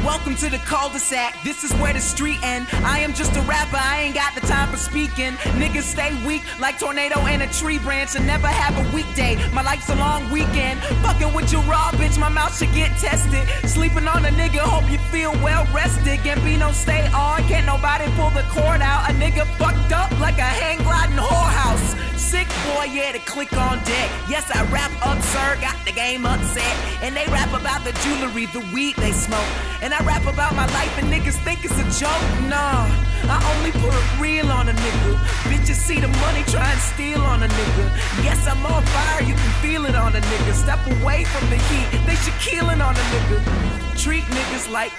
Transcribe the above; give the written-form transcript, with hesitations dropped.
Welcome to the cul-de-sac, this is where the street end. I am just a rapper, I ain't got the time for speaking. Niggas stay weak like tornado in a tree branch and never have a weekday. My life's a long weekend. Fucking with your raw bitch, my mouth should get tested. Sleeping on a nigga, hope you feel well rested. Gambino stay on, can't nobody pull the cord out. A nigga fucked up like a hang gliding whorehouse. Sick boy, yeah, to click on deck. Yes, I rap absurd, got the game upset. And they rap about the jewelry, the weed they smoke. And I rap about my life and niggas think it's a joke. Nah, I only put real on a nigga. Bitches see the money, try and steal on a nigga. Yes, I'm on fire, you can feel it on a nigga. Step away from the heat, they should kill it on a nigga. Treat niggas like